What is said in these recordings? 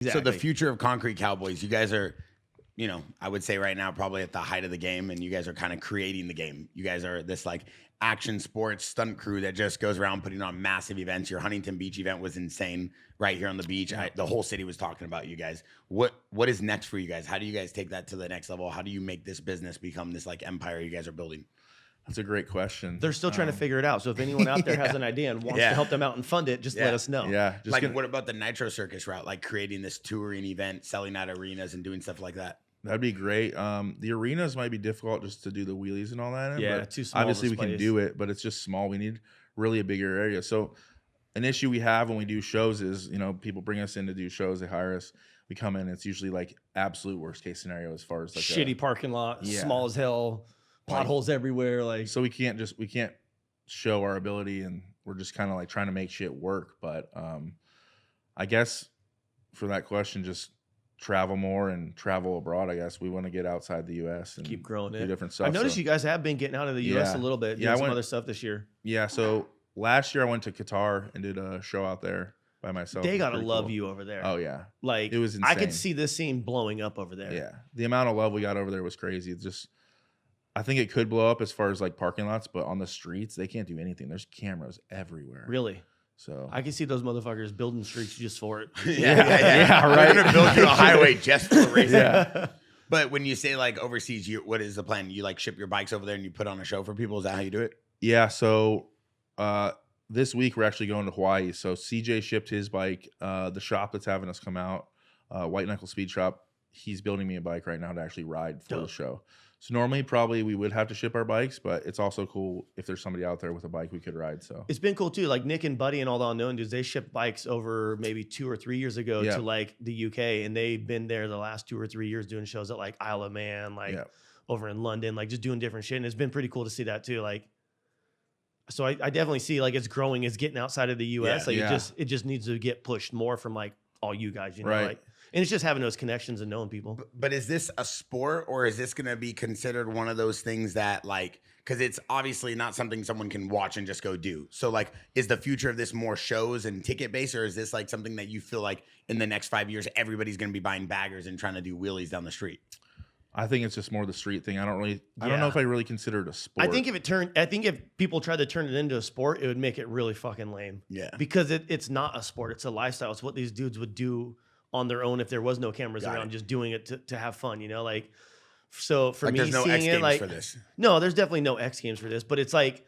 So the future of Concrete Cowboys, you guys are, you know, I would say right now probably at the height of the game, and you guys are kind of creating the game. You guys are this like action sports stunt crew that just goes around putting on massive events. Your Huntington Beach event was insane right here on the beach. The whole city was talking about you guys. What is next for you guys? How do you guys take that to the next level? How do you make this business become this like empire you guys are building? That's a great question. They're still trying to figure it out. So if anyone out there has an idea and wants to help them out and fund it, just let us know. Yeah. Just like, what about the Nitro Circus route? Like creating this touring event, selling out arenas and doing stuff like that? That'd be great. The arenas might be difficult just to do the wheelies and all that. But too small. Obviously, we can do it, but it's just small. We need really a bigger area. So an issue we have when we do shows is, you know, people bring us in to do shows. They hire us. We come in. It's usually like absolute worst case scenario as far as like shitty parking lot, small as hell, potholes everywhere. Like, so we can't show our ability, and we're just kind of like trying to make shit work. But I guess for that question, just travel more and travel abroad. I guess we want to get outside the U.S. and keep growing do different stuff. I noticed you guys have been getting out of the U.S. a little bit, doing some other stuff this year. Yeah, so last year I went to Qatar and did a show out there by myself. They gotta love you over there. Oh yeah, like it was insane. I could see this scene blowing up over there. Yeah, the amount of love we got over there was crazy. It's just, I think it could blow up as far as like parking lots, but on the streets they can't do anything. There's cameras everywhere. Really? So I can see those motherfuckers building streets just for it. Yeah, right. They're gonna build you a highway just for racing. But when you say like overseas, what is the plan? You like ship your bikes over there and you put on a show for people? Is that how you do it? Yeah. So this week we're actually going to Hawaii. So CJ shipped his bike. The shop that's having us come out, White Knuckle Speed Shop, he's building me a bike right now to actually ride for the show. So normally probably we would have to ship our bikes, but it's also cool if there's somebody out there with a bike we could ride. So it's been cool too. Like Nick and Buddy and all the unknown dudes, they shipped bikes over maybe 2 or 3 years ago to like the UK, and they've been there the last 2 or 3 years doing shows at like Isle of Man, like over in London, like just doing different shit. And it's been pretty cool to see that too. Like, so I definitely see like it's growing, it's getting outside of the US. Like it just needs to get pushed more from like all you guys, you know, like. And it's just having those connections and knowing people. But is this a sport, or is this going to be considered one of those things that like, because it's obviously not something someone can watch and just go do. So like, is the future of this more shows and ticket based, or is this like something that you feel like in the next 5 years, everybody's going to be buying baggers and trying to do wheelies down the street? I think it's just more the street thing. I don't know if I really consider it a sport. I think if people tried to turn it into a sport, it would make it really fucking lame. Yeah. Because it's not a sport. It's a lifestyle. It's what these dudes would do on their own if there was no cameras around, just doing it to have fun, you know? Like, so for like me, there's no seeing X it, Games like, for this. No, there's definitely no X Games for this, but it's like,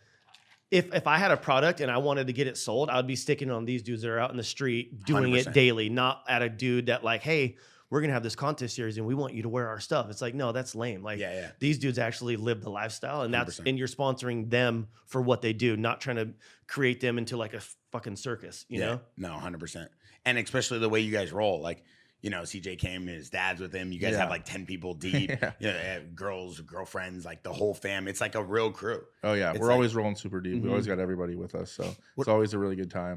if I had a product and I wanted to get it sold, I would be sticking on these dudes that are out in the street doing 100%. It daily, not at a dude that like, hey, we're going to have this contest series and we want you to wear our stuff. It's like, no, that's lame. Like these dudes actually live the lifestyle, and and you're sponsoring them for what they do, not trying to create them into like a fucking circus, you know? No, 100%. And especially the way you guys roll, like, you know, CJ came, his dad's with him. You guys have like 10 people deep, you know, girls, girlfriends, like the whole fam. It's like a real crew. Oh yeah. We're always rolling super deep. We always got everybody with us. So it's always a really good time.